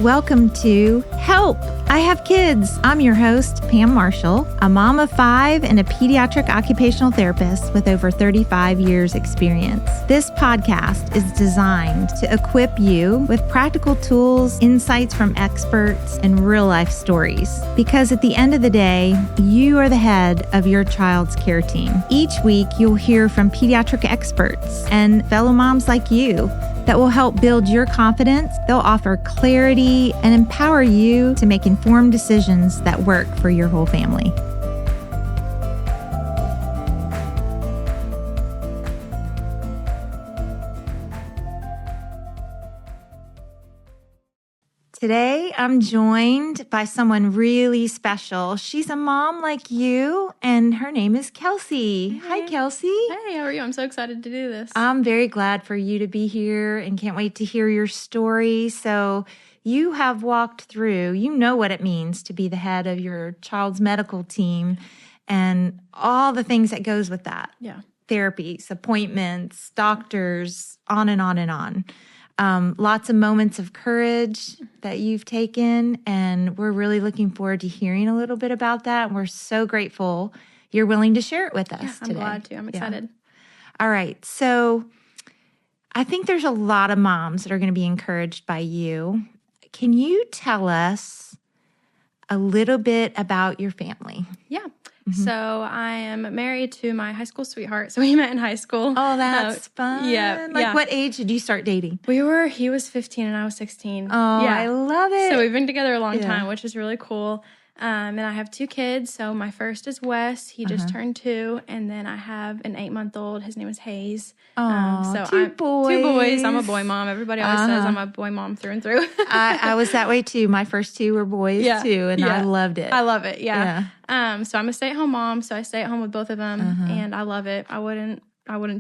Welcome to Help! I Have Kids. I'm your host, Pam Marshall, a mom of 5 and a pediatric occupational therapist with over 35 years experience. This podcast is designed to equip you with practical tools, insights from experts, and real-life stories. Because at the end of the day, you are the head of your child's care team. Each week, you'll hear from pediatric experts and fellow moms like you that will help build your confidence. They'll offer clarity and empower you to make informed decisions that work for your whole family. Today, I'm joined by someone really special. She's a mom like you, and her name is Kelsey. Hey. Hi, Kelsey. Hey, how are you? I'm so excited to do this. I'm very glad for you to be here and can't wait to hear your story. So you have walked through, you know what it means to be the head of your child's medical team and all the things that goes with that. Yeah. Therapies, appointments, doctors, on and on and on. Lots of moments of courage that you've taken, and we're really looking forward to hearing a little bit about that. And we're so grateful you're willing to share it with us today. I'm glad to. I'm excited. Yeah. All right. So I think there's a lot of moms that are going to be encouraged by you. Can you tell us a little bit about your family? Yeah. So I am married to my high school sweetheart. So we met in high school. Oh, that's fun. Yeah. What age did you start dating? He was 15 and I was 16. Oh, yeah. I love it. So we've been together a long time, which is really cool. And I have 2 kids. So my first is Wes. He just turned 2. And then I have an 8-month-old. His name is Hayes. Oh, so 2 boys. 2 boys. I'm a boy mom. Everybody always says I'm a boy mom through and through. I was that way too. My first 2 were boys too, and I loved it. I love it. Yeah. So I'm a stay-at-home mom. So I stay at home with both of them, and I love it. I wouldn't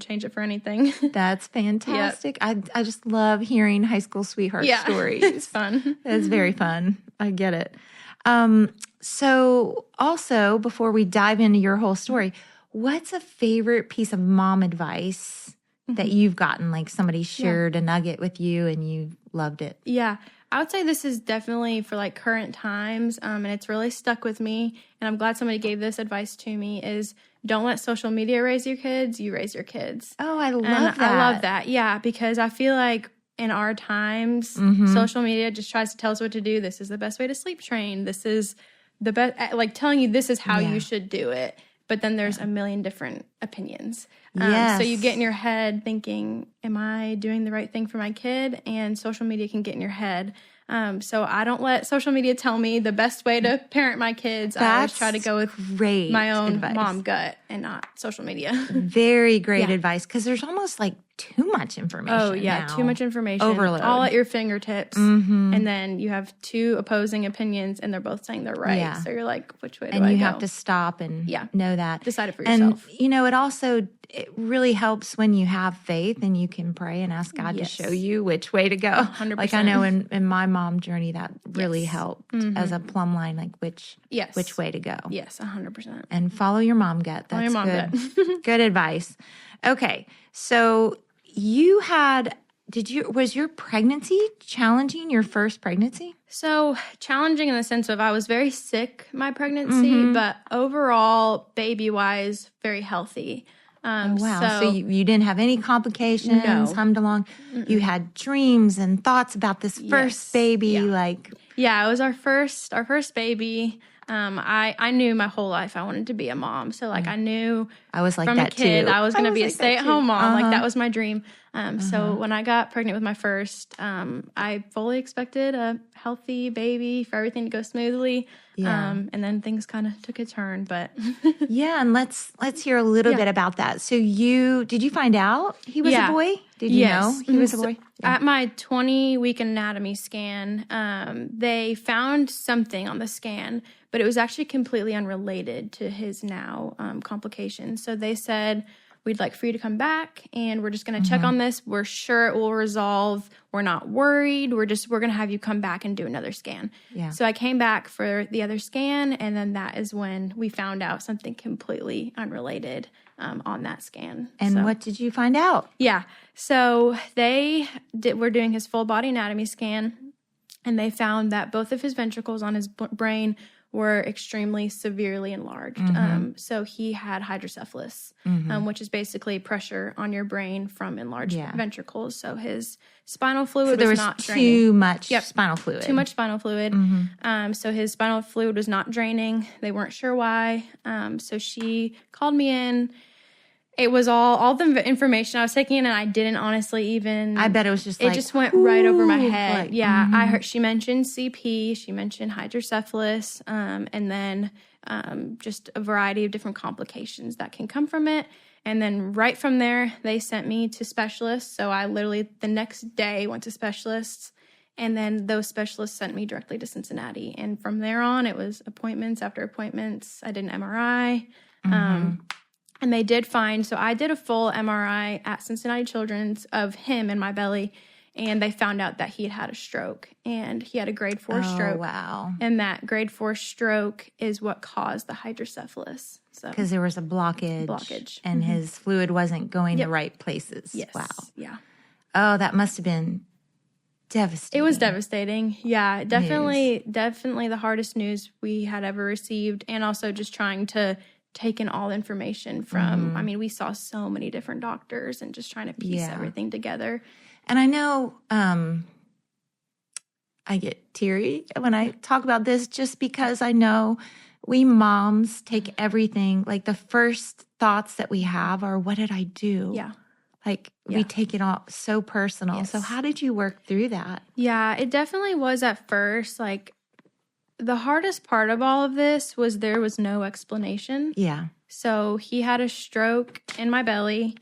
change it for anything. That's fantastic. Yep. I just love hearing high school sweetheart stories. It's fun. It's very fun. I get it. So also, before we dive into your whole story, what's a favorite piece of mom advice that you've gotten? Like somebody shared a nugget with you and you loved it. Yeah. I would say this is definitely for like current times, and it's really stuck with me, and I'm glad somebody gave this advice to me, is don't let social media raise your kids, you raise your kids. Oh, I love that. I love that, yeah, because I feel like in our times, social media just tries to tell us what to do. This is the best way to sleep train. This is the best, like telling you this is how you should do it. But then there's a million different opinions. So you get in your head thinking, am I doing the right thing for my kid? And social media can get in your head. So I don't let social media tell me the best way to parent my kids. I always try to go with my own mom gut and not social media. Very great advice, because there's almost like too much information. Oh, yeah, now. Too much information. Overload. All at your fingertips. And then you have 2 opposing opinions, and they're both saying they're right. Yeah. So you're like, which way do I go? And you have to stop and know that. Decide it for yourself. And, it really helps when you have faith and you can pray and ask God to show you which way to go. 100%. Like I know in my mom journey, that really helped as a plumb line, like which way to go. Yes, 100%. And follow your mom gut. That's your mom good. gut. Good advice. Okay. So was your pregnancy challenging, your first pregnancy? So challenging in the sense of I was very sick my pregnancy, but overall, baby-wise, very healthy. Oh, wow. So you didn't have any complications, hummed along. You had dreams and thoughts about this first baby. Yeah, it was our first baby. I knew my whole life I wanted to be a mom. So I knew I was like from that a kid too. I was going to be a stay-at-home mom. Like that was my dream. So when I got pregnant with my first, I fully expected a healthy baby, for everything to go smoothly. Yeah. And then things kind of took a turn, but and let's hear a little bit about that. So did you find out he was a boy? Did you know he was a boy? At my 20-week anatomy scan, they found something on the scan, but it was actually completely unrelated to his now complications. So they said, we'd like for you to come back, and we're just going to check on this. We're sure it will resolve. We're not worried. We're going to have you come back and do another scan. Yeah. So I came back for the other scan, and then that is when we found out something completely unrelated on that scan. And what did you find out? Yeah. So they were doing his full body anatomy scan, And they found that both of his ventricles on his brain were extremely severely enlarged. So he had hydrocephalus, which is basically pressure on your brain from enlarged ventricles. So his spinal fluid was not draining. Too much spinal fluid. Too much spinal fluid. So his spinal fluid was not draining. They weren't sure why. So she called me in. It was all the information I was taking in, and I didn't honestly even... I bet it was just it just went right over my head. I heard she mentioned CP, she mentioned hydrocephalus, and then just a variety of different complications that can come from it. And then right from there, they sent me to specialists. So I literally, the next day, went to specialists, and then those specialists sent me directly to Cincinnati. And from there on, it was appointments after appointments. I did an MRI. And they did find, so I did a full MRI at Cincinnati Children's of him in my belly, and they found out that he had a stroke, and he had a grade 4 stroke. Wow. And that grade 4 stroke is what caused the hydrocephalus. So because there was a blockage. And his fluid wasn't going the right places. Yes. Wow. Yeah. Oh, that must have been devastating. It was devastating. Yeah, definitely the hardest news we had ever received, and also just trying to taken all the information from, I mean, we saw so many different doctors and just trying to piece everything together. And I know I get teary when I talk about this just because I know we moms take everything, like the first thoughts that we have are, what did I do? Yeah. Like we take it all so personal. Yes. So how did you work through that? Yeah, it definitely was at first. Like, the hardest part of all of this was there was no explanation. Yeah. So he had a stroke in my belly,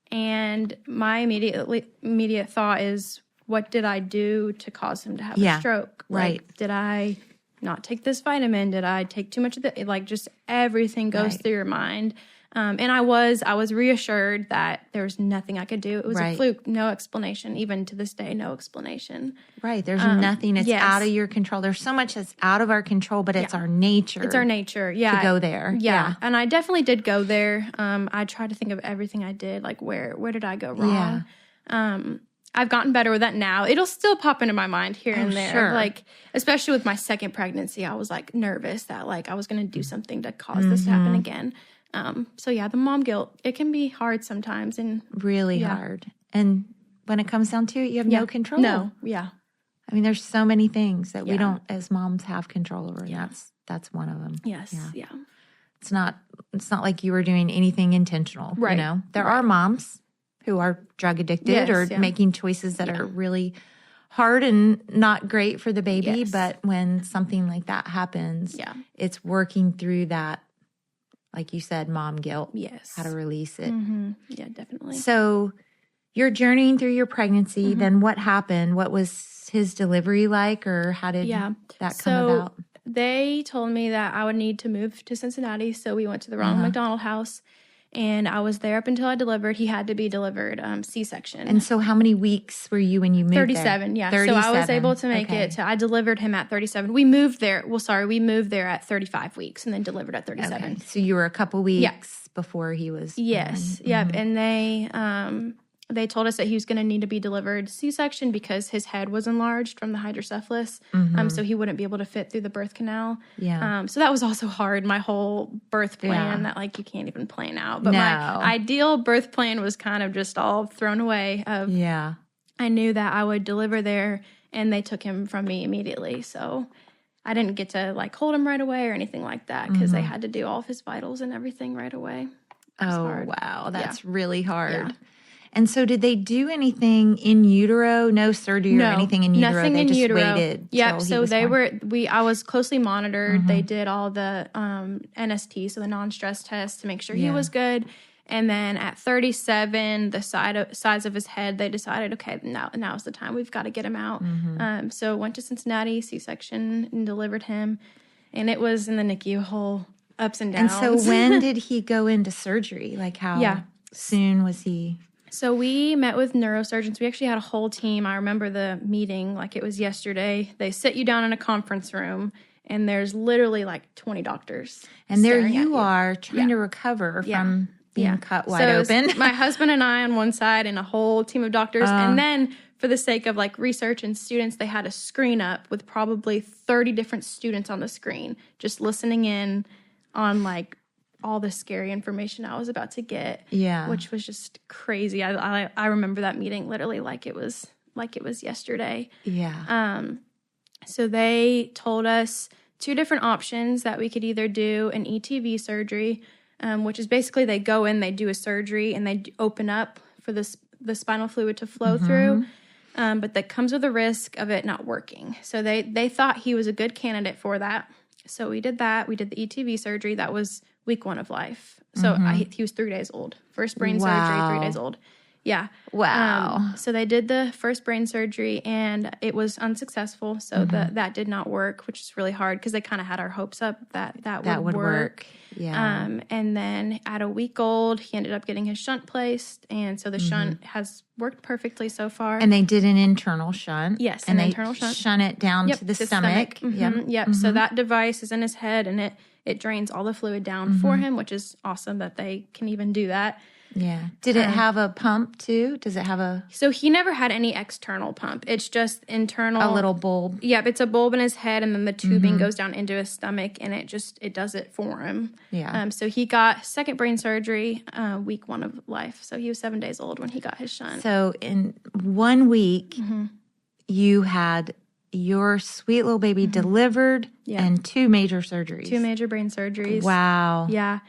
and my immediate thought is, what did I do to cause him to have a stroke? Right. Like, did I not take this vitamin? Did I take too much of it? Like, just everything goes through your mind. And I was reassured that there was nothing I could do. It was a fluke, no explanation. Even to this day, no explanation. Right. There's nothing that's out of your control. There's so much that's out of our control, but it's our nature. It's our nature, to go there. Yeah. And I definitely did go there. I tried to think of everything I did, like where did I go wrong? I've gotten better with that now. It'll still pop into my mind here and there. Sure. Like, especially with my second pregnancy, I was like nervous that like I was going to do something to cause this to happen again. So yeah, the mom guilt, it can be hard sometimes, and really hard. And when it comes down to it, you have no control. No. Yeah. I mean, there's so many things that we don't, as moms, have control over. And that's one of them. Yes. Yeah. It's not like you were doing anything intentional. Right. You know, there are moms who are drug addicted or making choices that are really hard and not great for the baby. Yes. But when something like that happens, it's working through that, like you said, mom guilt. Yes. How to release it. Yeah, definitely. So you're journeying through your pregnancy. Then what happened? What was his delivery like, or how did that come about? They told me that I would need to move to Cincinnati. So we went to the Ronald McDonald House, and I was there up until I delivered. He had to be delivered C-section. And so how many weeks were you when you moved 37, there? 37, So I was able to make it. I delivered him at 37. We moved there. We moved there at 35 weeks and then delivered at 37. Okay. So you were a couple weeks before he was Yes. born. Yep. And they told us that he was going to need to be delivered C-section because his head was enlarged from the hydrocephalus. So he wouldn't be able to fit through the birth canal. Yeah. So that was also hard. My whole birth plan that like you can't even plan out. But my ideal birth plan was kind of just all thrown away. I knew that I would deliver there, and they took him from me immediately. So I didn't get to like hold him right away or anything like that because they had to do all of his vitals and everything right away. Hard. Wow. That's really hard. Yeah. And so did they do anything in utero? No surgery or anything in utero? Nothing they in just utero. Waited. Yep. So I was closely monitored. They did all the NST, so the non-stress test, to make sure he was good. And then at 37, the size of his head, they decided, okay, now's the time. We've got to get him out. So went to Cincinnati, C-section, and delivered him. And it was in the NICU, whole ups and downs. And so when did he go into surgery? Like how soon was he? So we met with neurosurgeons. We actually had a whole team. I remember the meeting like it was yesterday. They sit you down in a conference room, and there's literally like 20 doctors. And there you are trying to recover from being cut wide open. My husband and I on one side and a whole team of doctors. And then for the sake of like research and students, they had a screen up with probably 30 different students on the screen, just listening in on like all the scary information I was about to get. Yeah. Which was just crazy. I remember that meeting literally like it was yesterday. Yeah. So they told us 2 different options that we could either do an ETV surgery, which is basically they go in, they do a surgery, and they open up for the spinal fluid to flow through, but that comes with a risk of it not working. So they thought he was a good candidate for that. So we did that. We did the ETV surgery. That was week 1 of life. So he was 3 days old. First brain surgery, 3 days old. Yeah. Wow. So they did the first brain surgery, and it was unsuccessful. So that did not work, which is really hard because they kind of had our hopes up that would work. Yeah. And then at a week old, he ended up getting his shunt placed, and so the shunt has worked perfectly so far. And they did an internal shunt. Yes, and an internal shunt. Shunt it down to the stomach. Yep. So that device is in his head, and it drains all the fluid down for him, which is awesome that they can even do that. Yeah. Did it have a pump too? Does it have a... So he never had any external pump. It's just internal. A little bulb? Yeah, it's a bulb in his head, and then the tubing goes down into his stomach, and it does it for him. Yeah. So he got second brain surgery week 1 of life. So he was 7 days old when he got his shunt. So in 1 week, you had your sweet little baby delivered and 2 major surgeries. 2 major brain surgeries. Wow. Yeah.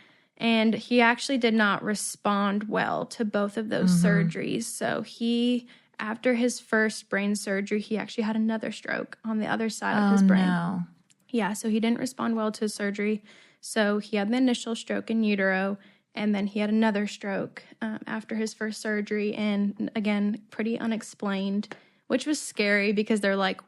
And he actually did not respond well to both of those surgeries. So after his first brain surgery, he actually had another stroke on the other side of his brain. No. Yeah, so he didn't respond well to his surgery. So he had the initial stroke in utero, and then he had another stroke after his first surgery. And again, pretty unexplained, which was scary because they're like,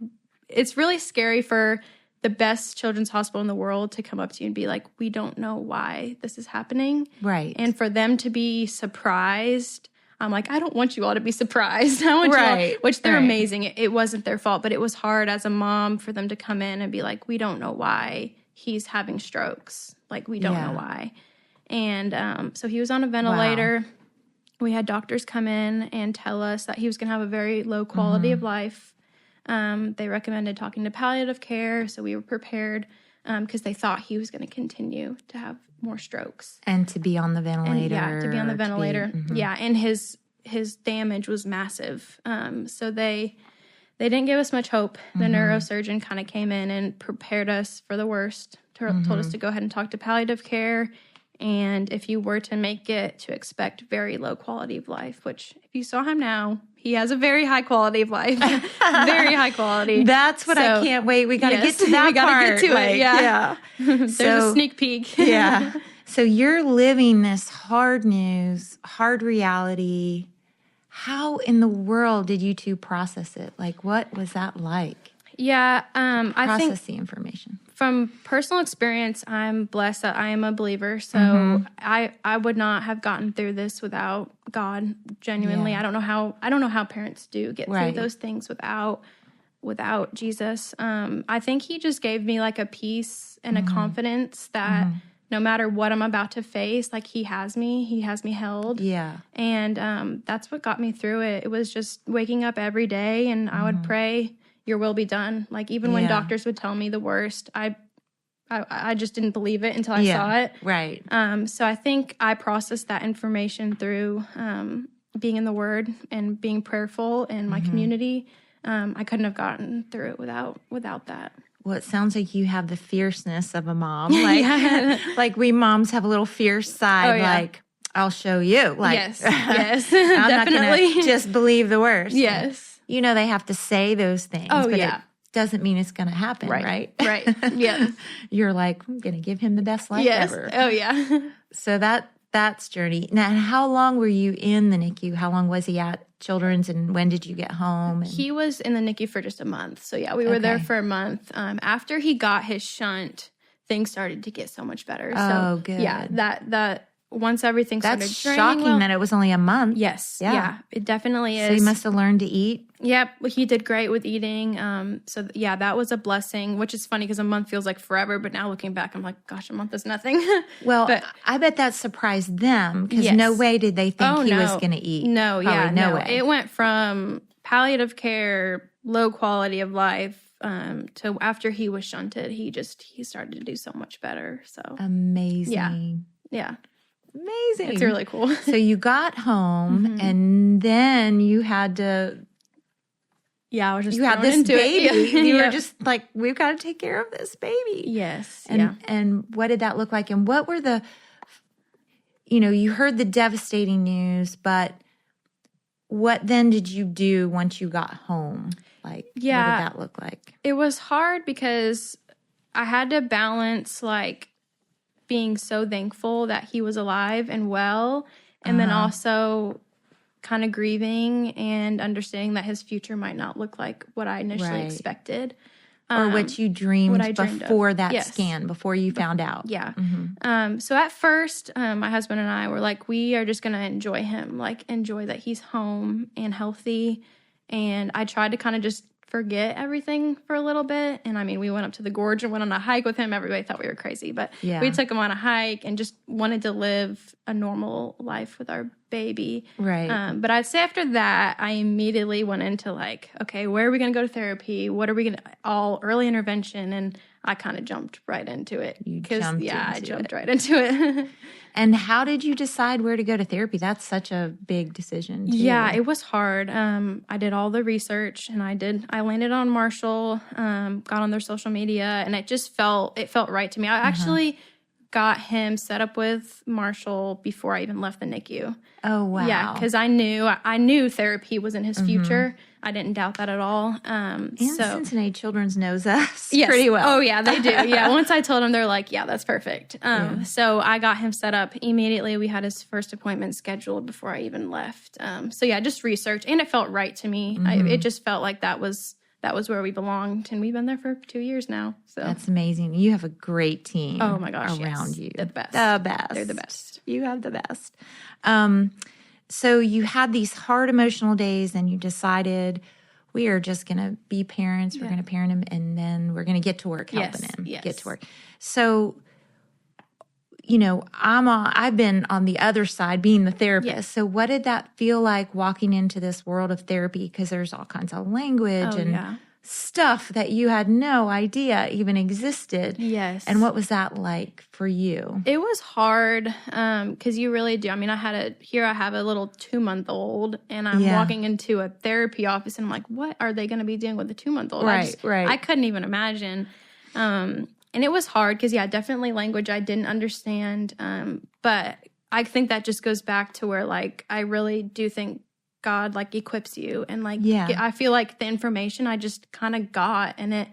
it's really scary for the best children's hospital in the world to come up to you and be like, we don't know why this is happening. Right. And for them to be surprised, I'm like, I don't want you all to be surprised. I want you all, which they're amazing. It wasn't their fault, but it was hard as a mom for them to come in and be like, we don't know why he's having strokes. Like, we don't know why. And so he was on a ventilator. Wow. We had doctors come in and tell us that he was going to have a very low quality of life. They recommended talking to palliative care, so we were prepared because they thought he was going to continue to have more strokes. And to be on the ventilator. And, to be on the ventilator. Yeah, and his damage was massive. So they didn't give us much hope. The neurosurgeon kind of came in and prepared us for the worst, told us to go ahead and talk to palliative care. And if you were to make it, to expect very low quality of life, which if you saw him now, he has a very high quality of life. Very high quality. That's what I can't wait. We got to get to that we gotta part. Get to it, yeah. There's a sneak peek. Yeah. So you're living this hard news, hard reality. How in the world did you 2 process it? Like, what was that like? Yeah, I think process the information. From personal experience, I'm blessed that I am a believer. So I would not have gotten through this without God. Genuinely, I don't know how parents do get through those things without Jesus. I think He just gave me like a peace and a confidence that no matter what I'm about to face, like He has me held. Yeah, and that's what got me through it. It was just waking up every day, and I would pray, your will be done. Like, even when doctors would tell me the worst, I just didn't believe it until I saw it. Right. So I think I processed that information through being in the Word and being prayerful in my community. I couldn't have gotten through it without that. Well, it sounds like you have the fierceness of a mom. Like, like we moms have a little fierce side, like, I'll show you. Like, yes, I'm definitely. Not going to just believe the worst. Yes. You know, they have to say those things. Oh, but it doesn't mean it's going to happen, right? Right. Yeah. You're like, I'm going to give him the best life ever. Oh, yeah. So that's journey. Now, how long were you in the NICU? How long was he at Children's, and when did you get home? He was in the NICU for just a month. So, we were there for a month. After he got his shunt, things started to get so much better. Oh, good. Yeah, that once everything started That's draining. That's shocking that it was only a month. Yes. Yeah, it definitely is. So he must have learned to eat. Yep. He did great with eating. So that was a blessing, which is funny because a month feels like forever. But now looking back, I'm like, gosh, a month is nothing. Well, but I bet that surprised them because no way did they think he was going to eat. No, no way. It went from palliative care, low quality of life, to after he was shunted, he started to do so much better. So amazing. Yeah. Amazing. It's really cool. So you got home and then you had to... Yeah, I was just you had this baby. Yeah. You were just like, we've got to take care of this baby. Yes. And what did that look like? And what were the, you heard the devastating news, but what then did you do once you got home? Like, what did that look like? It was hard because I had to balance like being so thankful that he was alive and well, and then also kind of grieving and understanding that his future might not look like what I initially expected. Or what you dreamed before that Yes. scan, before you found out. Yeah. So at first, my husband and I were like, we are just going to enjoy him, like enjoy that he's home and healthy. And I tried to kind of just forget everything for a little bit. And I mean, we went up to the gorge and went on a hike with him. Everybody thought we were crazy, but we took him on a hike and just wanted to live a normal life with our baby. Right. But I'd say after that, I immediately went into like, okay, where are we going to go to therapy? What are we going to, all early intervention? And I kind of jumped right into it. I jumped right into it. And how did you decide where to go to therapy? That's such a big decision, too. Yeah, it was hard. I did all the research, and I landed on Marshall, got on their social media, and it felt right to me. I actually got him set up with Marshall before I even left the NICU. Oh, wow. Yeah, because I knew therapy was in his future. I didn't doubt that at all. Cincinnati Children's knows us yes. pretty well. Oh, yeah, they do. Yeah, once I told them, they're like, yeah, that's perfect. So I got him set up immediately. We had his first appointment scheduled before I even left. Just research, and it felt right to me. It just felt like that was where we belonged, and we've been there for 2 years now. So that's amazing. You have a great team. Oh my gosh, around you. They're the best. The best. They're the best. You have the best. So you had these hard emotional days, and you decided we are just going to be parents. We're going to parent him, and then we're going to get to work helping him. Yes. Get to work. So, I've been on the other side, being the therapist. Yes. So what did that feel like walking into this world of therapy? Because there's all kinds of language stuff that you had no idea even existed. Yes. And what was that like for you? It was hard because you really do. I mean, I have a little 2-month-old, and I'm walking into a therapy office, and I'm like, what are they going to be doing with a 2-month-old? Right. I couldn't even imagine. And it was hard because, definitely language I didn't understand. But I think that just goes back to where, like, I really do think God, like, equips you. And, like, I feel like the information I just kind of got, and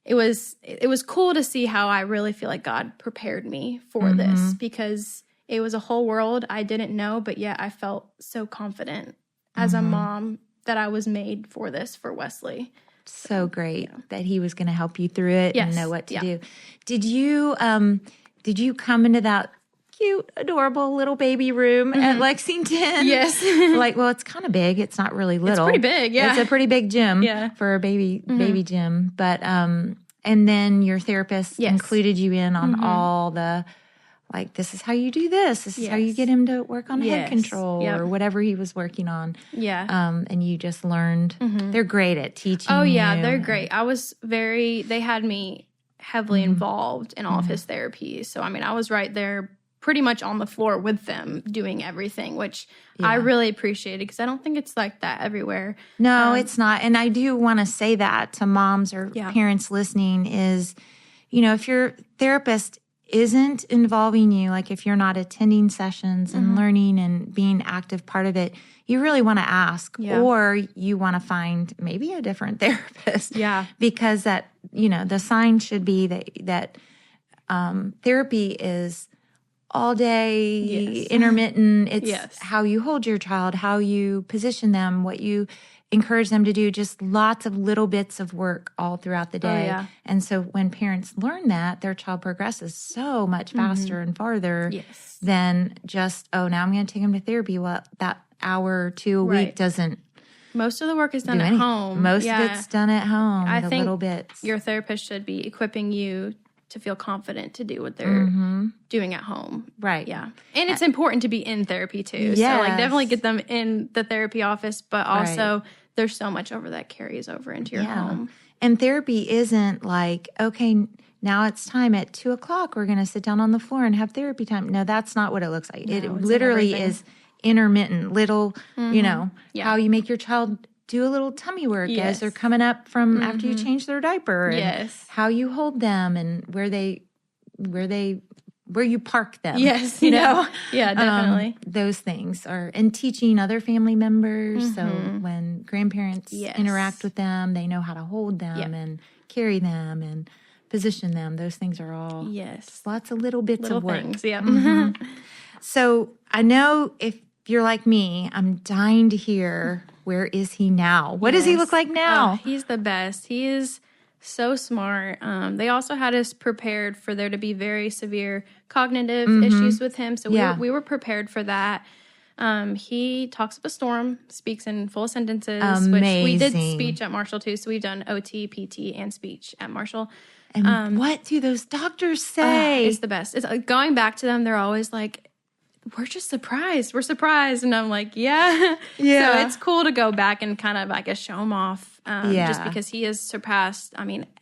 it was cool to see how I really feel like God prepared me for this, because it was a whole world I didn't know, but yet I felt so confident as a mom that I was made for this for Wesley. So great that he was going to help you through it and know what to do. Did you come into that cute, adorable little baby room at Lexington? Yes. Well, it's kind of big. It's not really little. It's pretty big, yeah. It's a pretty big gym for a baby gym. But, and then your therapist included you in on all the, like, this is how you do this. This is how you get him to work on head control or whatever he was working on. Yeah. And you just learned. They're great at teaching. Oh, yeah, they're great. They had me heavily involved in all of his therapies. So, I mean, I was right there pretty much on the floor with them doing everything, which I really appreciated, because I don't think it's like that everywhere. No, it's not. And I do want to say that to moms or parents listening is, if your therapist isn't involving you, like if you're not attending sessions and learning and being active part of it, you really want to ask, or you want to find maybe a different therapist. Yeah. Because that, the sign should be that therapy is all day, intermittent. It's how you hold your child, how you position them, what you encourage them to do, just lots of little bits of work all throughout the day. And so when parents learn that, their child progresses so much faster and farther than just, now I'm going to take them to therapy. Well, that hour or two a week doesn't. Most of the work is done at home. Most of it's done at home. I think little bits. Your therapist should be equipping you to feel confident to do what they're doing at home. Right. Yeah. And it's important to be in therapy too. Yes. So, like, definitely get them in the therapy office, but also there's so much over that carries over into your home. And therapy isn't like, okay, now it's time at 2:00. We're going to sit down on the floor and have therapy time. No, that's not what it looks like. It literally is intermittent, little, how you make your child do a little tummy work as they're coming up from after you change their diaper. And how you hold them and where you park them. Yes. You know? Yeah, definitely. Those things and teaching other family members. So when grandparents interact with them, they know how to hold them and carry them and position them. Those things are all just lots of little bits of work. Things, yeah. So I know if you're like me, I'm dying to hear, where is he now? What does he look like now? He's the best. He is so smart. They also had us prepared for there to be very severe cognitive issues with him. So we were prepared for that. He talks up a storm, speaks in full sentences. Amazing. Which we did speech at Marshall too. So we've done OT, PT, and speech at Marshall. And what do those doctors say? It's the best. It's going back to them. They're always like, we're just surprised. We're surprised. And I'm like, yeah. So it's cool to go back and kind of, I guess, show him off. Just because he has surpassed,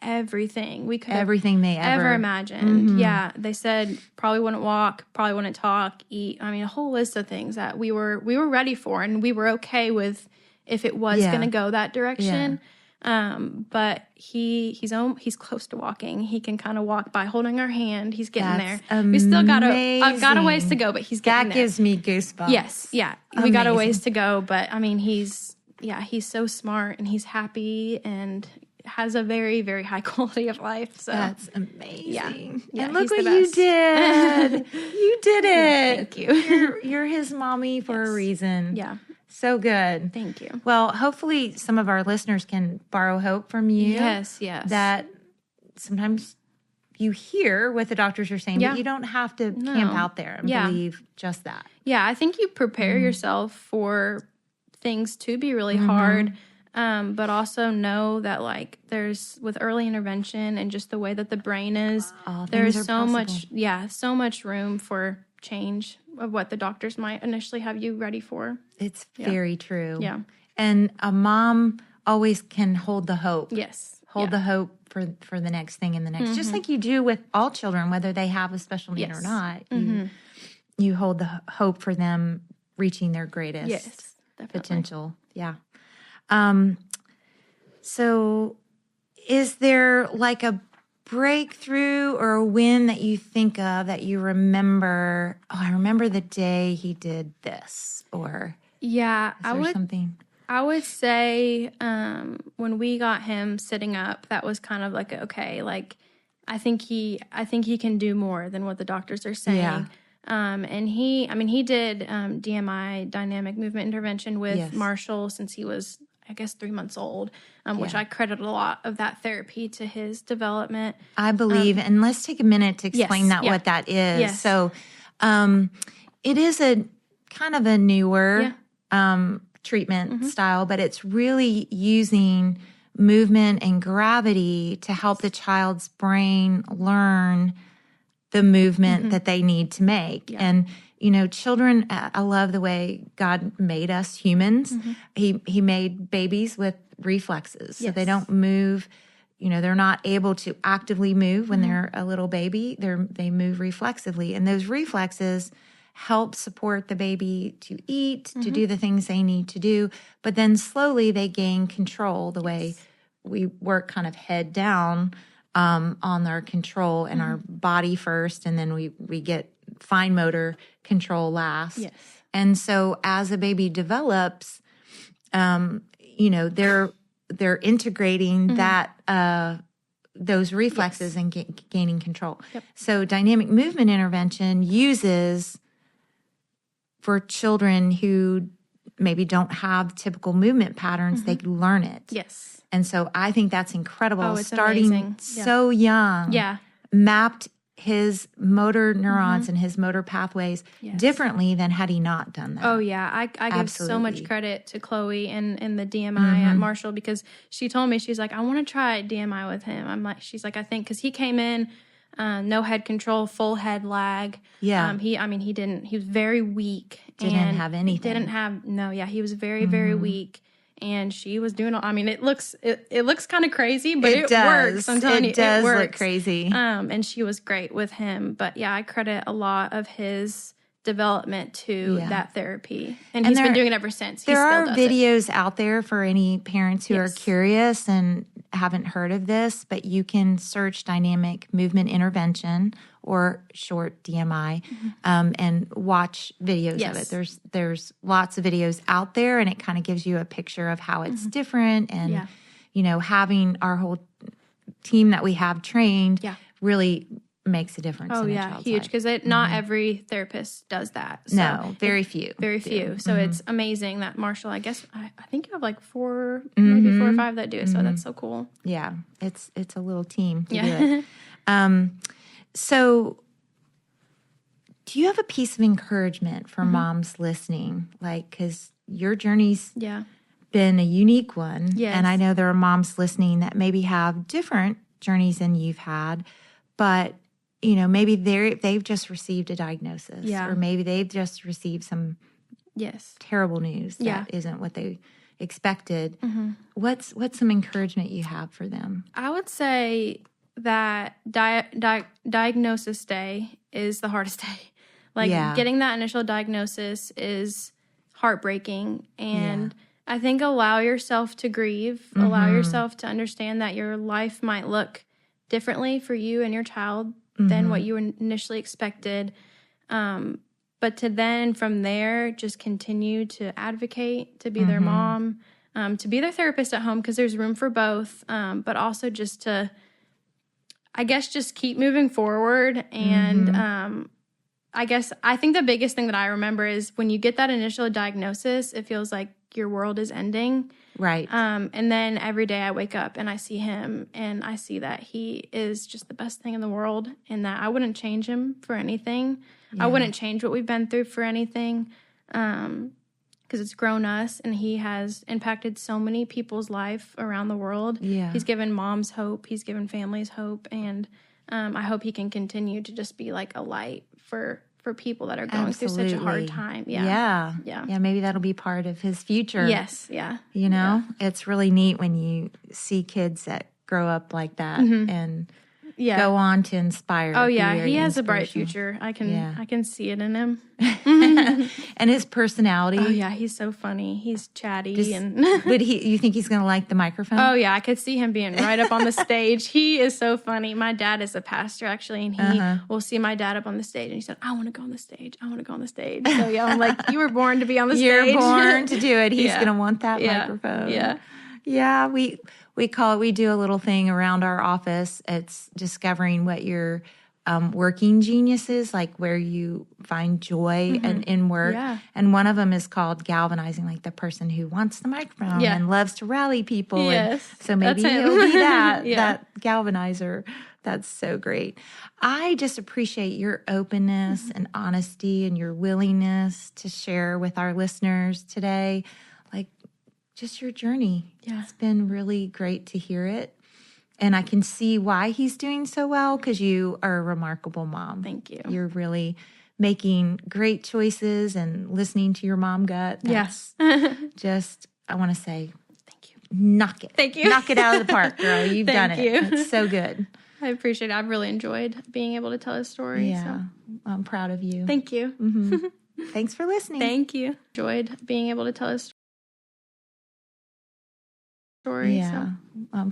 everything we could everything they ever imagined. Yeah. They said probably wouldn't walk, probably wouldn't talk, eat. A whole list of things that we were ready for, and we were okay with if it was going to go that direction. But he's close to walking. He can kind of walk by holding our hand. He's getting there. We still got a ways to go, but he's getting there. That gives me goosebumps. Yes. Yeah. We got a ways to go, but he's so smart and he's happy and has a very, very high quality of life. So that's amazing. Yeah. And look what you did. You did it. Thank you. You're his mommy for a reason. Yeah. So good. Thank you. Well, hopefully some of our listeners can borrow hope from you. Yes. That sometimes you hear what the doctors are saying, but you don't have to camp out there and believe just that. Yeah, I think you prepare yourself for things to be really hard, but also know that there's with early intervention and just the way that the brain is, there's so much room for change of what the doctors might initially have you ready for. It's very true. Yeah. And a mom always can hold the hope. Yes. Hold the hope for the next thing and the next. Just like you do with all children, whether they have a special need or not. You hold the hope for them reaching their greatest potential. Yeah. So is there a breakthrough or a win that you think of that you remember? Oh, I remember the day he did this, or something. I would say when we got him sitting up, that was kind of I think he can do more than what the doctors are saying. Yeah. And he did DMI, dynamic movement intervention with Marshall since he was, I guess, 3 months old, which I credit a lot of that therapy to his development. I believe, and let's take a minute to explain what that is. Yes. So it is a kind of a newer treatment style, but it's really using movement and gravity to help the child's brain learn the movement that they need to make. Yeah. And, children, I love the way God made us humans. He made babies with reflexes. So they don't move, they're not able to actively move when they're a little baby. They move reflexively. And those reflexes help support the baby to eat, to do the things they need to do. But then slowly they gain control the way we work kind of head down on our control and our body first, and then we get fine motor control last. Yes. And so as a baby develops, they're integrating that those reflexes and gaining control. Yep. So dynamic movement intervention uses for children who maybe don't have typical movement patterns, they learn it. Yes. And so I think that's incredible. Oh, it's starting amazing. So young, mapped his motor neurons and his motor pathways differently than had he not done that. Oh, yeah. I give so much credit to Chloe and the DMI at Marshall, because she told me, she's like, I want to try DMI with him. I'm like, she's like, I think, because he came in, no head control, full head lag. Yeah. He was very weak. Didn't have anything. He was very, very weak. and she was doing, I mean, it looks kind of crazy, but it does. works. I'm telling you, it does works. Look crazy. And she was great with him. But yeah, I credit a lot of his development to that therapy. And he's been doing it ever since. There are videos out there for any parents who are curious and haven't heard of this, but you can search dynamic movement intervention or short DMI and watch videos of it. There's lots of videos out there, and it kind of gives you a picture of how it's different. And, you know, having our whole team that we have trained really makes a difference. Oh, in a yeah, child's huge. life. Because not every therapist does that. So no, very few. Very few. So it's amazing that Marshall, I guess, I think you have like maybe 4 or 5 that do it. So that's so cool. Yeah, it's a little team to do it. So do you have a piece of encouragement for moms listening? Like, because your journey's been a unique one. Yes. And I know there are moms listening that maybe have different journeys than you've had, but you know, maybe they've just received a diagnosis, or maybe they've just received some terrible news that isn't what they expected. What's some encouragement you have for them? I would say that diagnosis day is the hardest day. Like getting that initial diagnosis is heartbreaking, and I think allow yourself to grieve, allow yourself to understand that your life might look differently for you and your child than what you initially expected. But to then from there, just continue to advocate, to be their mom, to be their therapist at home, because there's room for both. But also just to, I guess, just keep moving forward. And I think the biggest thing that I remember is when you get that initial diagnosis, it feels like your world is ending. Right. And then every day I wake up and I see him and I see that he is just the best thing in the world, and that I wouldn't change him for anything. I wouldn't change what we've been through for anything, because it's grown us, and he has impacted so many people's life around the world. Yeah. He's given moms hope. He's given families hope. And I hope he can continue to just be like a light for people that are going through such a hard time. Yeah. Maybe that'll be part of his future. Yes. Yeah. You know, it's really neat when you see kids that grow up like that and go on to inspire. Oh yeah, he has a bright future. I can see it in him. And his personality. Oh yeah, he's so funny. He's chatty you think he's going to like the microphone? Oh yeah, I could see him being right up on the stage. He is so funny. My dad is a pastor actually, and he will see my dad up on the stage, and he said, "I want to go on the stage. I want to go on the stage." So yeah, I'm like, "You were born to be on the stage. You're born to do it." He's going to want that microphone. Yeah. We call it, we do a little thing around our office. It's discovering what your working genius is, like where you find joy in work. Yeah. And one of them is called galvanizing, like the person who wants the microphone and loves to rally people. Yes. And so maybe he'll be that galvanizer. That's so great. I just appreciate your openness and honesty and your willingness to share with our listeners today. Just your journey. Yeah. It's been really great to hear it. And I can see why he's doing so well, because you are a remarkable mom. Thank you. You're really making great choices and listening to your mom gut. That's just, I want to say, thank you. Knock it. Thank you. Knock it out of the park, girl. You've done it. It's so good. I appreciate it. I've really enjoyed being able to tell his story. Yeah. So. I'm proud of you. Thank you. Thanks for listening. Thank you. Enjoyed being able to tell his story. Yeah. So. I'm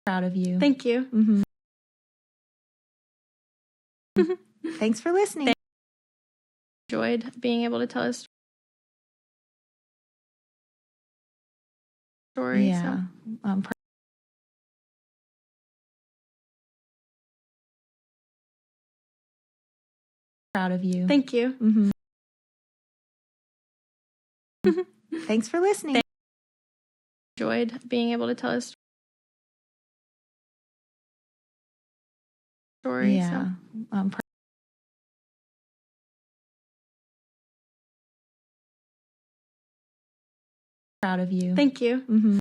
proud of you. Thank you. Thanks for listening. Enjoyed being able to tell his story. Yeah. So. I'm proud of you. Thank you. Thanks for listening. Enjoyed being able to tell his story. Yeah. So. I'm proud of you. Thank you.